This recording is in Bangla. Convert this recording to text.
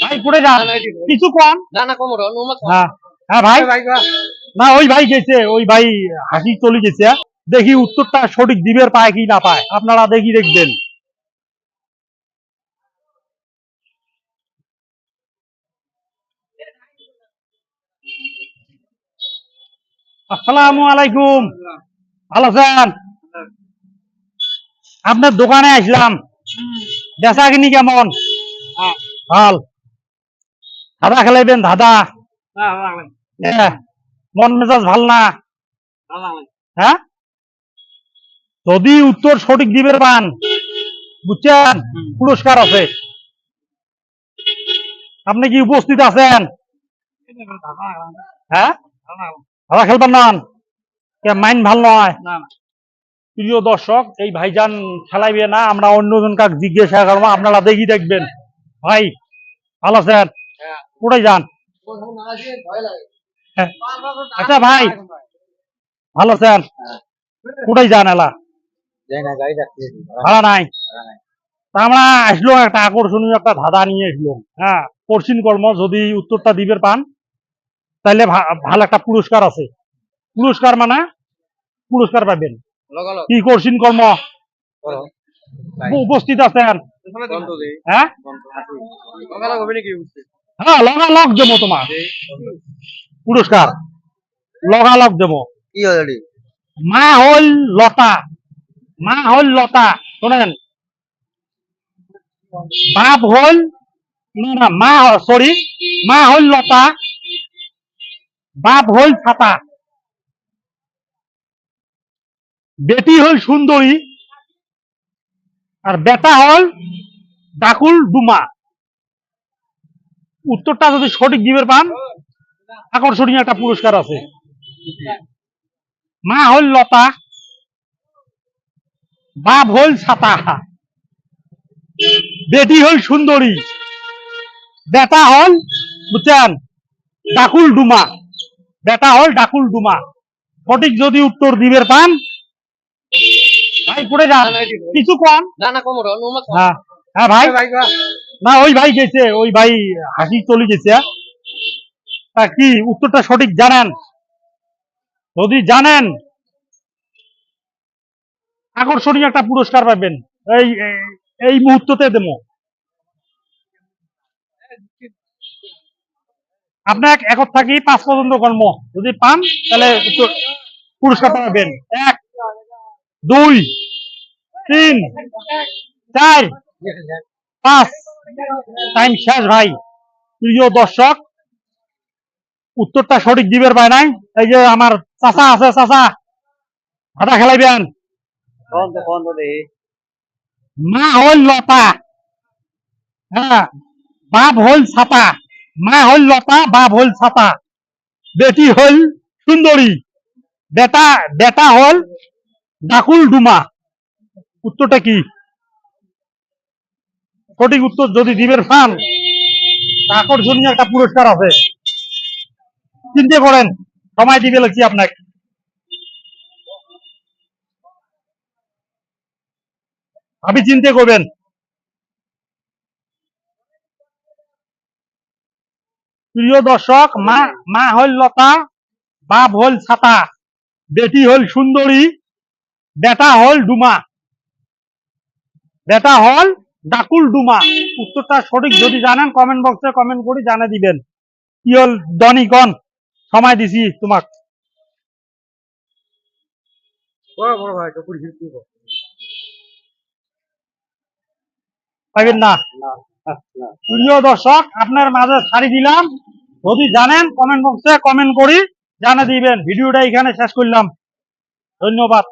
ভাই করে যান কিছু কম হ্যাঁ হ্যাঁ ভাই না ওই ভাই গেছে ওই ভাই হাসি চলে গেছে দেখি উত্তরটা সঠিক দিবের পায় কি না পায় আপনারা দেখি দেখবেন আসসালামু আলাইকুম ভালো আছেন আপনার দোকানে আসলাম বেচা কিনি কেমন ভাল দাদা খেলাইবেন দাদা মন মেজাজ ভাল না হ্যাঁ যদি উত্তর সঠিক দিবের পান বুঝছেন পুরস্কার আছে আপনি কি উপস্থিত আছেন হ্যাঁ দাদা খেলবেন না মাইন্ড ভাল নয় প্রিয় দর্শক এই ভাইজান খেলাইবে না আমরা অন্যজন কাক জিজ্ঞাসা করবো আপনারা দেখি দেখবেন ভাই ভালো আছেন কোথায় যান আচ্ছা ভাই ভালো আছেন কোথায় যান এলা ভাড়া নাই তা আমরা আসলো একটা আকর্ষণীয় একটা ধাঁধা নিয়ে আসলো হ্যাঁ কঠিন কর্ম যদি উত্তরটা দিবের পান তাহলে ভালো একটা পুরস্কার আছে পুরস্কার মানে পুরস্কার পাবেন কি কঠিন কর্ম উপস্থিত আছেন হ্যাঁ হ্যাঁ লগালগ দেবো তোমার পুরস্কার লগালগ দেবো মা হল লতা মা হল লতা শোনেন বাপ হল না না মা সরি মা হল লতা বাপ হল ছাতা বেটি হল সুন্দরী আর বেটা হল ডাকুল ডুমা উত্তরটা যদি সঠিক দিবের পান আকর্ষণীয় একটা পুরস্কার আছে মা হল লতা বাপ হল ছাতা বেটি হল সুন্দরী বেটা হল বুঝছেন ডাকুল ডুমা বেটা হল ডাকুল ডুমা সঠিক যদি উত্তর দিবের পান ভাই করে যান কিছু কম হ্যাঁ হ্যাঁ ভাই না ওই ভাই গেছে ওই ভাই হাসি চলে গেছে তা কি উত্তরটা সঠিক জানেন যদি জানেন আকর্ষণীয় একটা পুরস্কার পাবেন এই এই মুহূর্ততে দেবো আপনার একর থাকি 5 পর্যন্ত কর্ম যদি পান তাহলে পুরস্কারটা পাবেন 1 2 3 4 5 টাইম শেষ ভাই প্রিয় দর্শক উত্তরটা সঠিক দিবের পায় নাই এই যে আমার চাচা আছে চাচা হাতা খেলাইবেন মা হল লতা হ্যাঁ বাপ হল ছাতা মা হল লতা বাপ হল ছাতা বেটি হল সুন্দরী বেটা বেটা হল ডাকুল ডুমা উত্তরটা কি সঠিক উত্তর যদি দিবের পান আকর্ষণীয় একটা পুরস্কার আছে চিন্তা করেন সময় দিবে লাগছি আপনাকে আপনি চিন্তা করবেন প্রিয় দর্শক মা মা হল লতা বাপ হল ছাতা বেটি হল সুন্দরী বেটা হল ডুমা বেটা হল ডাকুল ডুমা উত্তরটা সঠিক যদি জানেন কমেন্ট বক্সে কমেন্ট করে জানিয়ে দিবেন কি হল দনিকন সময় দিছি তোমাক পাইবেন না প্রিয় দর্শক আপনার মাঝে ছাড়ি দিলাম যদি জানেন কমেন্ট বক্সে কমেন্ট করি জানিয়ে দিবেন ভিডিওটা এখানে শেষ করলাম ধন্যবাদ